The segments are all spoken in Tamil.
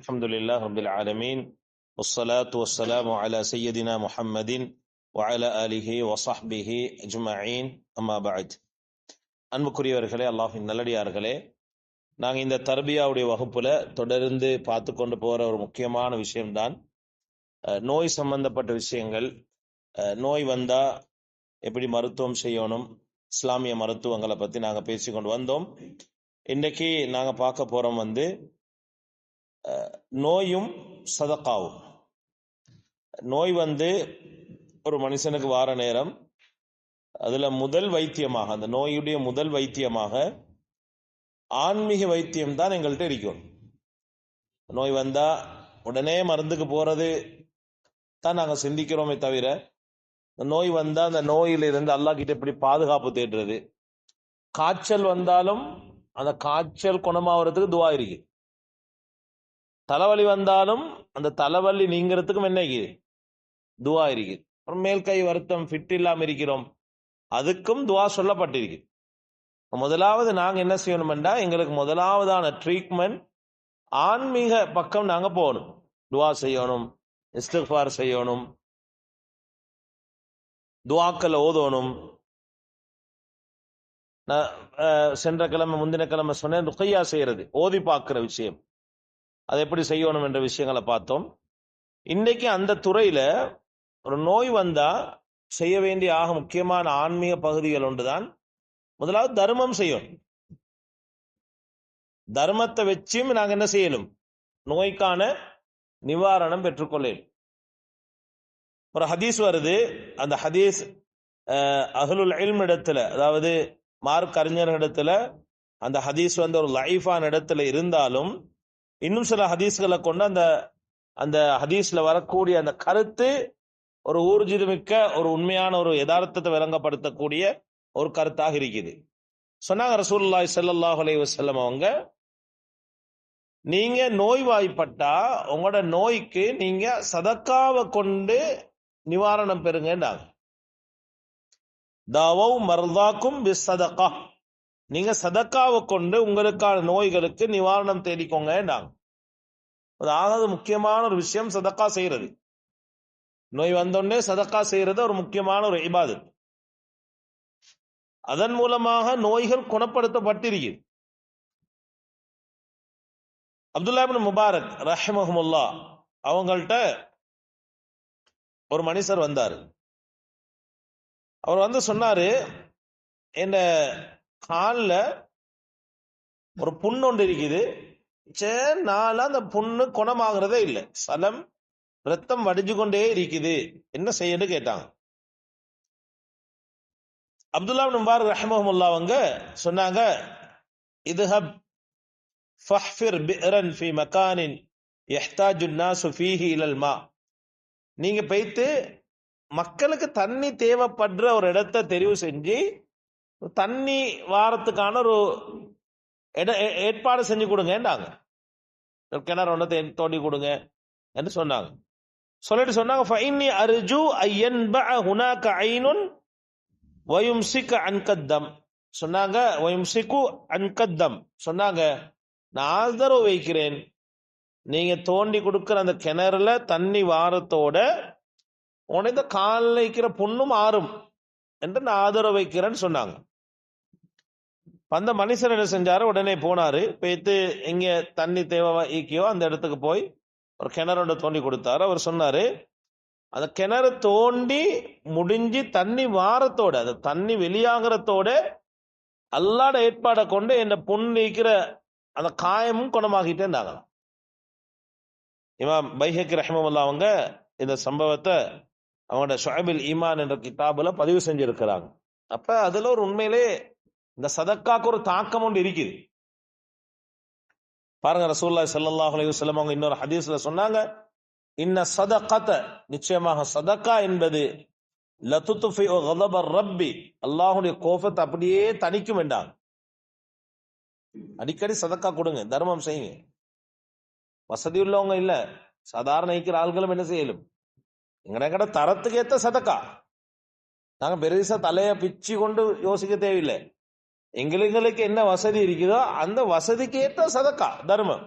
الحمد لله رب العالمين والصلاة والسلام على سيدنا محمد وعلى آله وصحبه أجمعين أما بعد. அன்புக்குரியவர்களே, அல்லாஹ்வின் நல்லடியார்களே, நாங்கள் இந்த தர்பியாவுடைய வகுப்புல தொடர்ந்து பார்த்து கொண்டு போற ஒரு முக்கியமான விஷயம்தான் நோய் சம்பந்தப்பட்ட விஷயங்கள். நோய் வந்தா எப்படி மருத்துவம் செய்யணும், இஸ்லாமிய மருத்துவங்களை பத்தி நாங்க பேசிக்கொண்டு வந்தோம். இன்னைக்கு நாங்க பார்க்க போறோம் நோயும் சதக்காவும். நோய் ஒரு மனுஷனுக்கு வார நேரம், அதுல முதல் வைத்தியமாக, அந்த நோயுடைய முதல் வைத்தியமாக ஆன்மீக வைத்தியம் தான் எங்கள்கிட்ட இருக்கும். நோய் வந்தா உடனே மருந்துக்கு போறது தான் நாங்க சிந்திக்கிறோமே தவிர, நோய் வந்தா அந்த நோயிலிருந்து அல்லாஹ் கிட்ட எப்படி பாதுகாப்பு தேடுறது. காய்ச்சல் வந்தாலும் அந்த காய்ச்சல் குணமாகறதுக்கு துவா இருக்கு. தலைவலி வந்தாலும் அந்த தலைவலி நீங்கிறதுக்கும் என்ன துவா இருக்கு. மேல் கை வருத்தம், ஃபிட் இல்லாம இருக்கிறோம், அதுக்கும் துவா சொல்லப்பட்டிருக்கு. முதலாவது நாங்க என்ன செய்யணும்டா, எங்களுக்கு முதலாவதான ட்ரீட்மெண்ட் ஆன்மீக பக்கம் நாங்க போகணும். துவா செய்யணும், இஸ்திக்ஃபார் செய்யணும், துவாக்களை ஓதணும். சென்ற கிழமை முந்தின கிழமை சொன்னேன், ருக்கையா செய்யறது, ஓதி பார்க்கிற விஷயம், அதை எப்படி செய்யணும் என்ற விஷயங்களை பார்த்தோம். இன்னைக்கு அந்த துறையில ஒரு நோய் வந்தா செய்ய வேண்டிய ஆக முக்கியமான ஆன்மீக பகுதிகள் ஒன்றுதான். முதலாவது தர்மம் செய்யணும். தர்மத்தை வச்சும் நாங்க என்ன செய்யணும், நோய்க்கான நிவாரணம் பெற்றுக்கொள்ளணும். ஒரு ஹதீஸ் வருது, அந்த ஹதீஸ் அஹ்லுல் இல்ம் இடத்துல, அதாவது மார்க் அறிஞர்களிடத்துல அந்த ஹதீஸ் ஒரு லைஃபான இடத்துல இருந்தாலும், இன்னும் சில ஹதீஸ்களை கொண்டு அந்த அந்த ஹதீஸ்ல வரக்கூடிய அந்த கருத்து ஒரு ஊர்ஜிதமிக்க, ஒரு உண்மையான, ஒரு யதார்த்தத்தை விளங்கப்படுத்தக்கூடிய ஒரு கருத்தாக இருக்குது. சொன்னாங்க ரசூலுல்லாஹி ஸல்லல்லாஹு அலைஹி வஸல்லம் அவங்க, நீங்க நோய்வாய்ப்பட்டா உங்களோட நோய்க்கு நீங்க சதக்காவை கொண்டு நிவாரணம் பெறுங்கன்றாங்க. தாவௌ மர்தாக்கும் பிஸ்ஸதகா, நீங்க சதக்காவை கொண்டு உங்களுக்கான நோய்களுக்கு நிவாரணம் தேடிக்கோங்கன்றாங்க. அதாவது முக்கியமான ஒரு விஷயம் சதக்கா செய்யறது. நோய் வந்தோடனே சதக்கா செய்யறது ஒரு முக்கியமான ஒரு இபாதத். அதன் மூலமாக நோய்கள் குணப்படுத்தப்பட்டிருக்கு. அப்துல்லா இப்னு முபாரக் ரஹ்மஹுமுல்லா அவங்கள்ட்ட ஒரு மனுஷர் வந்தாரு. அவர் சொன்னாரு, என் காலில் ஒரு புண்ணு ஒன்று இருக்குது, நாளா அந்த புண்ணு குணமாகிறதே இல்லை, சலம் ரத்தம் வடிஞ்சு கொண்டே இருக்குது, என்ன செய்யன்னு கேட்டாங்க. அப்துல்லா இப்னு முபாரக் ரஹ்மஹுமுல்லா அவங்க சொன்னாங்க, இதுஹப் ஃபஹ்ஃபிர் பிஅரன் ஃபீ மகானின் யஹ்தாஜு الناس ஃபீஹி இலல் மா, நீங்க போய்த்து மக்களுக்கு தண்ணி தேவைப்படுற ஒரு இடத்தை தெரிவு செஞ்சு தண்ணி வாரத்துக்கான ஒரு ஏற்பாடு செஞ்சு கொடுங்கன்றாங்க. கிணறு ஒன்றத்தை தோண்டி கொடுங்க என்று சொன்னாங்க. சொல்லிட்டு சொன்னாங்க, ஃபஇன்னி அர்ஜு அய்யன்பஅ ஹுனாக ஐனுன் வயும்சிக அன்கத்தம், சொன்னாங்க வயும்சிகு அன்கத்தம், சொன்னாங்க நான் ஆதரவு வைக்கிறேன், நீங்க தோண்டி கொடுக்கிற அந்த கிணறுல தண்ணி வாரத்தோட உனது காலில் வைக்கிற புண்ணும் ஆறும் என்று நான் ஆதரவு வைக்கிறேன்னு சொன்னாங்க. அந்த மனுஷன் என்ன செஞ்சாரு, உடனே போனாரு, போய்த்து எங்க தண்ணி தேவை ஈக்கியோ அந்த இடத்துக்கு போய் ஒரு கிணறோட தோண்டி கொடுத்தாரு. அவர் சொன்னாரு, அந்த கிணறு தோண்டி முடிஞ்சு தண்ணி வாரத்தோட, அந்த தண்ணி வெளியாகிறதோட அல்லாட ஏற்பாடை கொண்டு என்ன புண் நீக்கிற அந்த காயமும் குணமாகிட்டே இருந்தாங்களாம். இமாம் பைஹக்கி ரஹ்மத்துல்லாஹி அவங்க இந்த சம்பவத்தை அவங்களோட ஷுஅபுல் ஈமான் என்ற கிதாபுல பதிவு செஞ்சிருக்கிறாங்க. அப்ப அதுல ஒரு உண்மையிலே இந்த சதக்காக்கு ஒரு தாக்கம் ஒன்று இருக்குது. பாருங்க, ரசூலுல்லாஹி ஸல்லல்லாஹு அலைஹி வஸல்லம் அவங்க இன்னொரு ஹதீஸ்ல சொன்னாங்க, இன்ன சதகத, நிச்சயமாக சதக்கா என்பது லதுத்ஃபிஉ கதபர் ரப்பி, அல்லாஹ்வுடைய கோபத்தை அப்படியே தணிக்கும் என்றாங்க. அடிக்கடி சதக்கா கொடுங்க, தர்மம் செய்யுங்க. வசதி உள்ளவங்க இல்ல, சாதாரண இருக்கிற ஆள்களும் என்ன செய்யலும், எங்கட தரத்துக்கு ஏத்த சதக்கா. நாங்க பெருசா தலைய பிச்சு கொண்டு யோசிக்க தேவையில்லை. எங்களுக்கு என்ன வசதி இருக்குதோ அந்த வசதிக்கு ஏற்ற சதக்கா தர்மம்.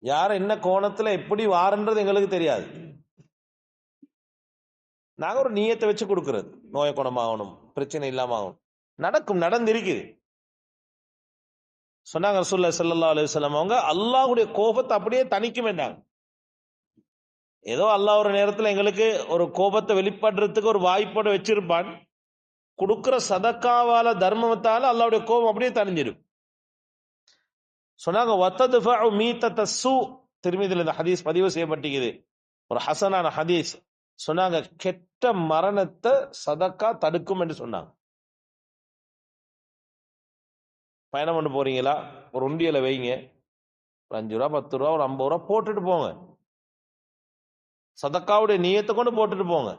யார் என்ன கோணத்துல எப்படி வாருன்றது எங்களுக்கு தெரியாது. நாங்க ஒரு நியத்தை வச்சு கொடுக்கறது, நோய குணமாகணும், பிரச்சனை இல்லாம ஆகணும். நடக்கும், நடந்திருக்குது. சொன்னாங்க ரசூலுல்லாஹி ஸல்லல்லாஹு அலைஹி வஸல்லம் அவங்க அல்லாஹ்வுடைய கோபத்தை அப்படியே தணிக்கும் என்றாங்க. ஏதோ அல்லாஹ் ஒரு நேரத்தில் எங்களுக்கு ஒரு கோபத்தை வெளிப்படுறதுக்கு ஒரு வாய்ப்போட வச்சிருப்பான். கொடுக்கிற சதக்காவால தர்மத்தால அல்லாஹ்வுடைய கோபம் அப்படியே தணிஞ்சிடும். சொன்னாங்க வத்ததுஃபஉ மீத்தத்தஸ்ஸு, திர்மிதில இந்த ஹதீஸ் பதிவு செய்யப்பட்டிருக்குது, ஒரு ஹசனான ஹதீஸ். சொன்னாங்க கெட்ட மரணத்தை சதக்கா தடுக்கும் என்று சொன்னாங்க. பயணம் பண்ண போறீங்களா, ஒரு உண்டியலை வைங்க, ஒரு 5 ரூபா 10 ரூபா ஒரு 50 ரூபா போட்டுட்டு போங்க. சதக்காவுடைய நியத்தை கொண்டு போட்டுட்டு போங்க.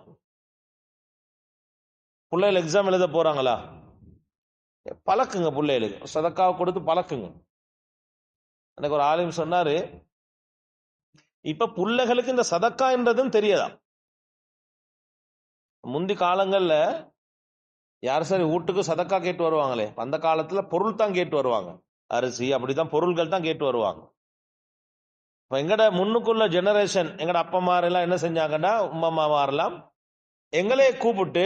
பிள்ளைகள் எக்ஸாம் எழுத போறாங்களா, பழக்குங்க, பிள்ளைகளுக்கு சதக்காவை கொடுத்து பழக்குங்க. எனக்கு ஒரு ஆலிம் சொன்னாரு, இப்ப பிள்ளைகளுக்கு இந்த சதக்கா என்றதும் தெரியாதா. முந்தி காலங்கள்ல யார் சரி வீட்டுக்கு சதக்கா கேட்டு வருவாங்களே, அந்த காலத்துல பொருள் தான் கேட்டு வருவாங்க, அரிசி அப்படிதான் பொருள்கள் தான் கேட்டு வருவாங்க. இப்ப எங்கட முன்னுக்குள்ள ஜெனரேஷன், எங்கட அப்பமார் எல்லாம் என்ன செஞ்சாங்கன்னா, உம்மம்மாரெல்லாம் எங்களே கூப்பிட்டு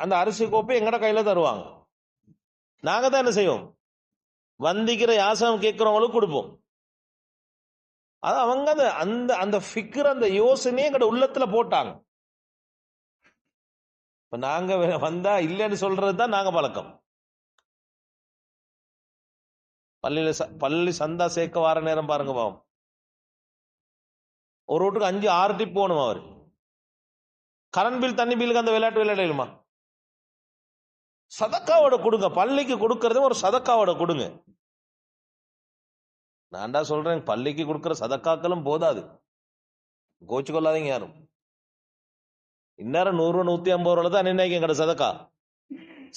அந்த அரிசி கோப்பை எங்கட கையில தருவாங்க. நாங்க தான் என்ன செய்வோம், வந்திக்கிற யாசகம் கேட்கிறவங்களுக்கு கொடுப்போம். அது அவங்க அந்த அந்த ஃபிக்ர், அந்த யோசனையே எங்கட உள்ளத்துல போட்டாங்க. இப்ப நாங்க வந்தா இல்லைன்னு சொல்றது தான் நாங்க பழக்கம். பள்ளி சந்தா சேர்க்க வார நேரம் பாருங்க பாவம், ஒரு வீட்டுக்கு 5-6 டிப் போகணும். அவர் கரண்ட் பில் தண்ணி பில்லுக்கு அந்த விளையாட்டு விளையாடலுமா. சதக்காவோட கொடுங்க, பள்ளிக்கு கொடுக்கறது ஒரு சதக்காவோட கொடுங்க. நான்டா சொல்றேன், பள்ளிக்கு கொடுக்கிற சதக்காக்களும் போதாது, கோச்சு கொள்ளாதீங்க யாரும். இந்நேரம் 100 150 ரூபாய் தான் நினைக்க எங்கட சதக்கா.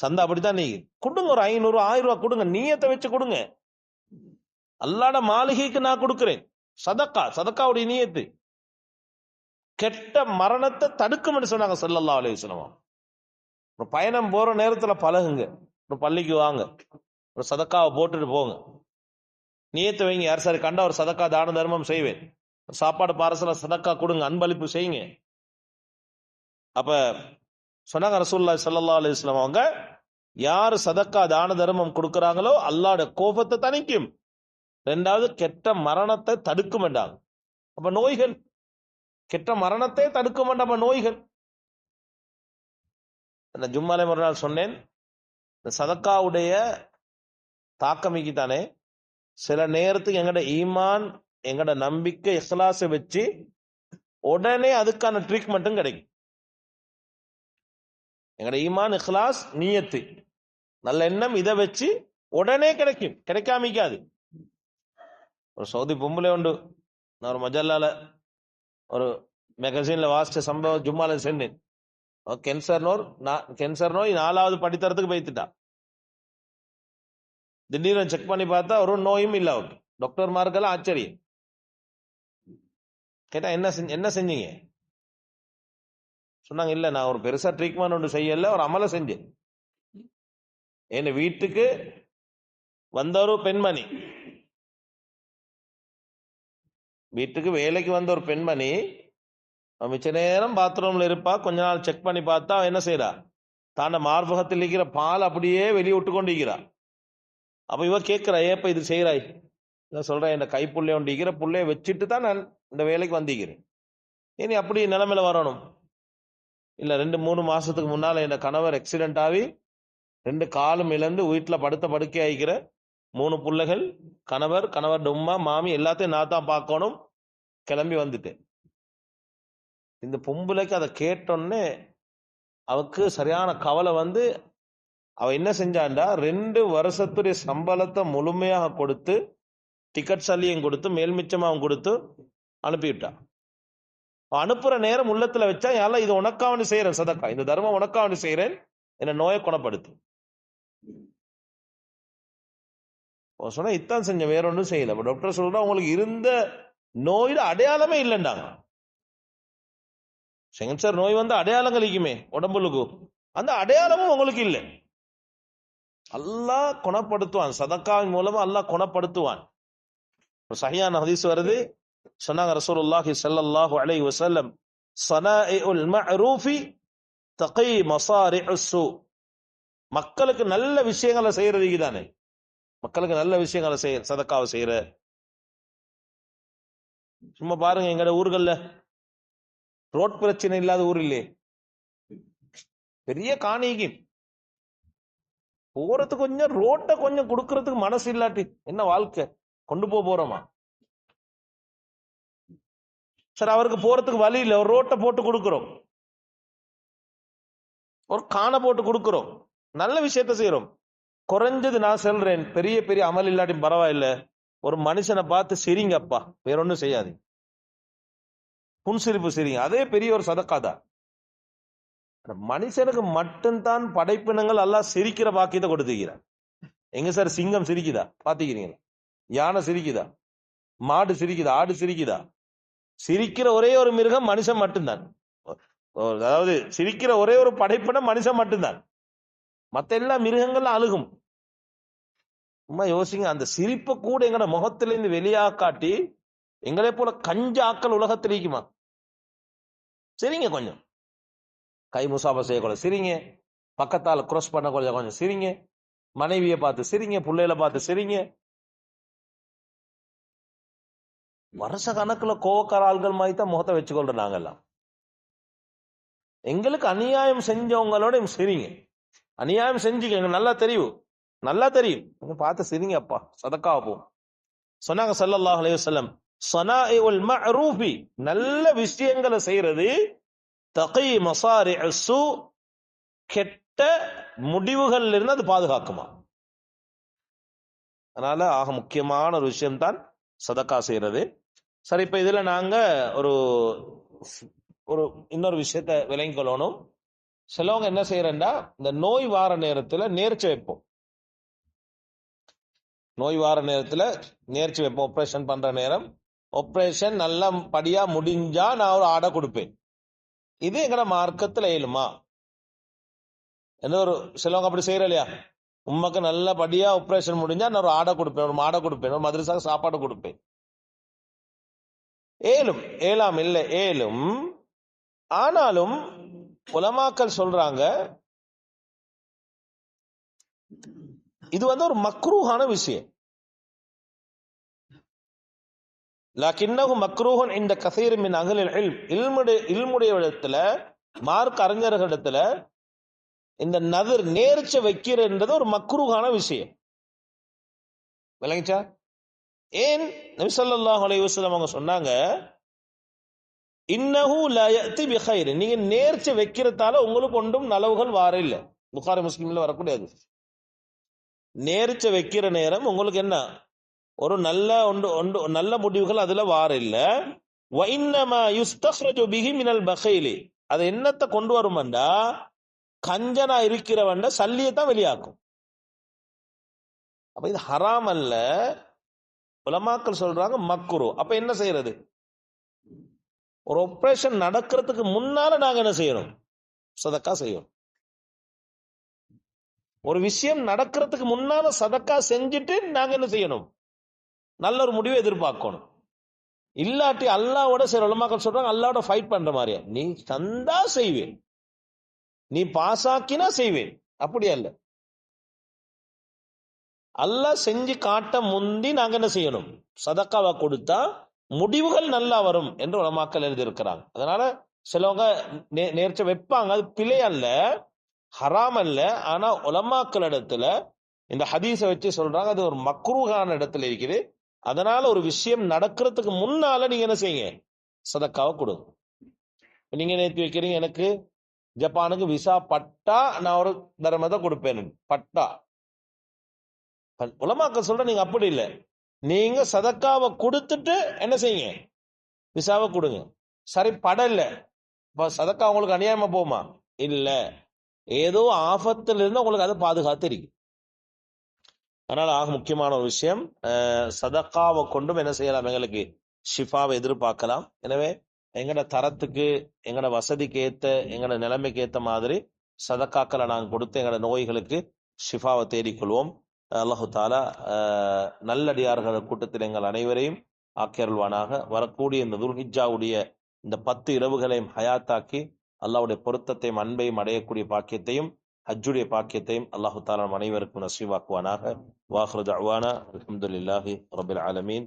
சந்தா அப்படித்தான், நீங்க கொடுங்க, ஒரு 500 1000 ரூபாய் கொடுங்க, நீயத்தை வச்சு கொடுங்க. அல்லாட மாளிகைக்கு நான் கொடுக்கிறேன், சதக்கா, சதக்காவுடைய நீயத்து கெட்ட மரணத்தை தடுக்கும் என்று சொன்னாங்க ஸல்லல்லாஹு அலைஹி வஸல்லம். ஒரு பயணம் போற நேரத்துல பழகுங்க, ஒரு பள்ளிக்கு வாங்க, ஒரு சதக்காவை போட்டுட்டு போங்க, நீயத்தை வைங்க. யார் சார் கண்டா ஒரு சதக்கா தான தர்மம் செய்வேன், சாப்பாடு பார்சல சதக்கா கொடுங்க, அன்பளிப்பு செய்யுங்க. அப்ப சொன்னாங்க ரசூலுல்லாஹி ஸல்லல்லாஹு அலைஹி வஸல்லம் அவங்க, யார் சதக்கா தான தர்மம் கொடுக்கறாங்களோ அல்லாஹ்வுடைய கோபத்தை தணிக்கும், 2வது கெட்ட மரணத்தை தடுக்கும் என்றாங்க. அப்ப நோய்கள், கெட்ட மரணத்தை தடுக்கும் என்ற அப்ப நோய்கள். ஜும்மாலே ஒரு நாள் சொன்னேன், இந்த சதக்காவுடைய தாக்கமிக்கு தானே சில நேரத்துக்கு எங்கட ஈமான், எங்கட நம்பிக்கை, இஹ்லாஸை வச்சு உடனே அதுக்கான ட்ரீட்மெண்ட்டும் கிடைக்கும். எங்கட ஈமான், இஹ்லாஸ், நியத்து, நல்ல எண்ணம், இதை வச்சு உடனே கிடைக்கும், கிடைக்காமிக்காது. ஒரு சவுதி பொம்பளை உண்டு, நான் ஒரு மஜல்லால ஒரு மேகசின்ல வாசிச்ச சம்பவம் ஜும்மால சென்னேன். கேன்சர் நோய் 4வது படித்தரத்துக்கு போய்த்துட்டா. திடீர்னு செக் பண்ணி பார்த்தா ஒரு நோயும் இல்ல அவருக்கு. டாக்டர்மாருக்கெல்லாம் ஆச்சரியம். கேட்டா என்ன செஞ்சீங்க? சொன்னாங்க, இல்ல நான் ஒரு பெருசா ட்ரீட்மெண்ட் ஒன்று செய்யல, ஒரு அமல செஞ்சேன். என் வீட்டுக்கு வந்த ஒரு பெண்மணி, வீட்டுக்கு வேலைக்கு வந்த ஒரு பெண்மணி மிச்ச நேரம் பாத்ரூம்ல இருப்பா. கொஞ்ச நாள் செக் பண்ணி பார்த்தா என்ன செய்யறா, தாண்ட மார்பகத்தில் இருக்கிற பால் அப்படியே வெளியே விட்டு கொண்டு இருக்கிறா. அப்ப இவ கேட்கிறா, ஏப்ப இது செய்யறாய்? நான் சொல்றேன், இந்த கைப்புள்ளை ஒண்டிக்கிற புள்ளைய வச்சுட்டு தான் நான் இந்த வேலைக்கு வந்திக்கிறேன். இனி அப்படி நிலைமையில வரணும் இல்ல. 2-3 மாசத்துக்கு முன்னால என் கணவர் ஆக்சிடென்ட் ஆகி 2 காலும் இழந்து வீட்டுல படுத்த படுக்கை ஆகிக்கிற 3 பிள்ளைகள், கணவர் உம்மா மாமி எல்லாத்தையும் நான் தான் பார்க்கணும். கிளம்பி வந்துட்டேன். இந்த பொம்பளைக்கு அதை கேட்டோன்னே அவக்கு சரியான கவலை வந்து, அவ என்ன செஞ்சாண்டா, 2 வருஷத்துடைய சம்பளத்தை முழுமையாக கொடுத்து, டிக்கெட் சல்லியும் கொடுத்து, மேல் மிச்சமாவும் கொடுத்து அனுப்பிவிட்டா. அனுப்புற நேரம் உள்ளத்துல வச்சா, யாரெல்லாம் இது உனக்காவனு செய்யறேன் சதக்கா, இந்த தர்மம் உனக்காவனு செய்யறேன், என்ன நோயை குணப்படுத்து சொன்னா. இத்தான் செஞ்ச, வேற ஒன்றும் செய்யல. டாக்டர் சொல்றா, உங்களுக்கு இருந்த நோயில அடையாளமே இல்லைண்டாங்க. கேன்சர் நோய் வந்து அடையாளம் கழிக்குமே உடம்புக்கு, அந்த அடையாளமும் உங்களுக்கு இல்லை. அல்லாஹ் குணப்படுத்துவான், சதக்காவின் மூலமா அல்லாஹ் குணப்படுத்துவான். சஹீஹான ஹதீஸ் வருது, சொன்னாங்க ரசூலுல்லாஹி ஸல்லல்லாஹு அலைஹி வஸல்லம், ஸனாஇஉல் மஅரூஃபி தகி மஸாரிஉஸ் ஸூ. மக்களுக்கு நல்ல விஷயங்களை செய்யறதுக்கு தானே, மக்களுக்கு நல்ல விஷயங்களை செய்ய, சதக்காவை செய்யற. சும்மா பாருங்க, எங்கட ஊர்கள்ல ரோட் பிரச்சனை இல்லாத ஊர் இல்லையே, பெரிய காணிக்கு போறதுக்கு கொஞ்சம் ரோட்டை கொஞ்சம் கொடுக்கறதுக்கு மனசு இல்லாட்டி என்ன வாழ்க்கை கொண்டு போறோமா? சார் அவருக்கு போறதுக்கு வழி இல்லை, ஒரு ரோட்டை போட்டு கொடுக்கிறோம், ஒரு காணை போட்டு கொடுக்கிறோம், நல்ல விஷயத்த செய்யறோம். குறைஞ்சது நான் சொல்றேன், பெரிய பெரிய அமல் இல்லாட்டி பரவாயில்ல, ஒரு மனுஷனை பார்த்து சிரிங்கப்பா, வேற ஒன்றும் செய்யாது, புன்சிரிப்பு சிரிங்க, அதே பெரிய ஒரு சதக்கா தான். மனுஷனுக்கு மட்டும்தான் படைப்பினங்கள் எல்லாம் சிரிக்கிற பாக்கியத்தை கொடுத்துக்கிறான். எங்க சார் சிங்கம் சிரிக்குதா பாத்துக்கிறீங்களா? யானை சிரிக்குதா? மாடு சிரிக்குதா? ஆடு சிரிக்குதா? சிரிக்கிற ஒரே ஒரு மிருகம் மனுஷன் மட்டும்தான். அதாவது சிரிக்கிற ஒரே ஒரு படைப்பினம் மனுஷன் மட்டும்தான். மத்த எல்லா மிருகங்கள்லாம் அழுகும். சும்மா யோசிங்க, அந்த சிரிப்பை கூட எங்கட முகத்திலிருந்து வெளியா காட்டி எங்களை போல கஞ்ச ஆக்கள் உலகத்தில் இருக்குமா? சரிங்க, கொஞ்சம் கை முசாபா செய்யக்கூட சிரிங்க, பக்கத்தால கிராஸ் பண்ண கொஞ்சம் சிரிங்க, மனைவியை பார்த்து சிரிங்க, பிள்ளைகளை பார்த்து சிரிங்க. வருஷ கணக்குல கோவக்கார ஆள்கள் மாதிரி தான் முகத்தை வச்சுக்கொள்றோம் நாங்கெல்லாம். எங்களுக்கு அநியாயம் செஞ்சவங்களோட சிரிங்க, அநியாயம் செஞ்சுக்க, எங்களுக்கு நல்லா தெரியும், நல்லா தெரியும், பார்த்து சிரிங்க அப்பா, சதக்கா போம். சொன்னாங்க ஸல்லல்லாஹு அலைஹி வஸல்லம், ஸனாஇஉல் மஅரூஃபி, நல்ல விஷயங்களை செய்யறது, தகி மஸாரிஉஸ் ஸூ, கெட்ட முடிவுகள் இருந்து அது பாதுகாக்குமா. அதனால ஆக முக்கியமான ஒரு விஷயம் தான் சதக்கா செய்யறது. சரி, இப்ப இதுல நாங்க ஒரு ஒரு இன்னொரு விஷயத்த விளங்கிக் கொள்ளணும். சிலவங்க என்ன செய்யறா, இந்த நோய் வார நேரத்துல நேர்ச்சி வைப்போம், நோய் வார நேரத்துல நேர்ச்சி வைப்போம். ஆபரேஷன் பண்ற நேரம், ஆபரேஷன் நல்ல படியா முடிஞ்சா நான் ஒரு ஆடை கொடுப்பேன். இது எங்கட மார்க்கத்துல இயலுமா? என்ன ஒரு சிலவங்க அப்படி செய்யற இல்லையா, உமக்கு நல்ல படியா ஆபரேஷன் முடிஞ்சா நான் ஒரு ஆடை கொடுப்பேன், ஒரு மாடை கொடுப்பேன், ஒரு மதரசா சாப்பாடு கொடுப்பேன். ஏலும் ஏலாம் இல்லை, ஏலும். ஆனாலும் உலமாக்கள் சொல்றாங்க, இது ஒரு மக்ரூஹான விஷயம். லக்கின்னஹு மக்ரூஹுன் இன்த கஸீர் மின் அஹ்லில் இல்ம், இல்முடைய இடத்துல, மார்க் அறிஞர்களிடத்துல இந்த நதர் நேர்ச்சை வைக்கிறன்றது ஒரு மக்ரூஹான விஷயம். விளங்கிச்சா? ஏன் நபி ஸல்லல்லாஹு அலைஹி வஸல்லம் அவங்க சொன்னாங்க, இன்னஹு லா யஅதி பிகைர், நீங்க நேர்ச்சை வைக்கிறதால உங்களுக்கு ஒன்றும் நலவுகள் வார இல்லை. புகாரி முஸ்லிம்ல வரக்கூடியது. நேர்ச்சை வைக்கிற நேரம் உங்களுக்கு என்ன ஒரு நல்ல நல்ல முடிவுகள் அதுல வார இல்ல. வ இன்னமா யுஸ்தக்ரஜு பிஹி மினல் பகைலி, அது என்னத்தை கொண்டு வரும்டா, கஞ்சனா இருக்கிறவண்ட சல்லியத்தான் வெளியாக்கும். அப்ப இது ஹராம் அல்ல. உலமாக்கள் சொல்றாங்க மக்ரூ. அப்ப என்ன செய்யறது? ஒரு ஆபரேஷன் நடக்கிறதுக்கு முன்னால நாங்க என்ன செய்யணும்? சதக்கா செய்யணும். ஒரு விஷயம் நடக்கிறதுக்கு முன்னால சதக்கா செஞ்சுட்டு நாங்க என்ன செய்யணும்? நல்ல ஒரு முடிவை எதிர்பார்க்கணும். இல்லாட்டி அல்லாவோட சில உலமாக்கள் சொல்றாங்க, அல்லாவோட ஃபைட் பண்ற மாதிரியா, நீ தந்தா செய்வேன், நீ பாசாக்கினா செய்வேன். அப்படி அல்ல. அல்லாஹ் செஞ்சு காட்ட முந்தி நாங்க என்ன செய்யணும்? சதக்காவை கொடுத்தா முடிவுகள் நல்லா வரும் என்று உலமாக்கள் எழுதியிருக்கிறாங்க. அதனால சிலவங்க நேர்ச்சை வைப்பாங்க, அது பிழை அல்ல, ஹராம் அல்ல. ஆனா உலமாக்கள் இடத்துல இந்த ஹதீஸை வச்சு சொல்றாங்க, அது ஒரு மக்ரூஹான இடத்துல இருக்குது. அதனால ஒரு விஷயம் நடக்கிறதுக்கு முன்னால நீங்க என்ன செய்யுங்க? சதக்காவை கொடுங்க. நீங்க நேர்த்தி வைக்கிறீங்க, எனக்கு ஜப்பானுக்கு விசா பட்டா நான் ஒரு தர்மத்தை கொடுப்பேன், பட்டா. உலமாக்கள் சொல்ற நீங்க அப்படி இல்லை, நீங்க சதக்காவை கொடுத்துட்டு என்ன செய்யுங்க? விசாவை கொடுங்க. சரி, படல, சதக்கா உங்களுக்கு அநியாயமா போமா? இல்ல, ஏதோ ஆபத்துல இருந்து உங்களுக்கு அதை பாதுகாத்து இருக்கு. அதனால ஆக முக்கியமான ஒரு விஷயம், சதக்காவை கொண்டும் என்ன செய்யலாம்? எங்களுக்கு ஷிஃபாவை எதிர்பார்க்கலாம். எனவே எங்கட தரத்துக்கு, எங்கட வசதிக்கு ஏத்த, எங்கட நிலைமைக்கு ஏத்த மாதிரி சதக்காக்களை நாங்கள் கொடுத்து எங்கட நோய்களுக்கு ஷிஃபாவை தேடிக்கொள்வோம். அல்லாஹு தாலா நல்லடியார்கள் கூட்டத்தில் எங்கள் அனைவரையும் ஆக்கியருள்வானாக. வரக்கூடிய இந்த துல்ஹிஜ்ஜாவுடைய இந்த 10 இரவுகளையும் ஹயாத்தாக்கி அல்லாஹ்வுடைய பொருத்தத்தையும் அன்பையும் அடையக்கூடிய பாக்கியத்தையும் ஹஜ்ஜுடைய பாக்கியத்தையும் அல்லாஹு தஆலா அனைவருக்கும் நசீவாக்குவானாக. வாஹிரு தஅவானா அல்ஹம்துலில்லாஹி ரப்பில் ஆலமீன்.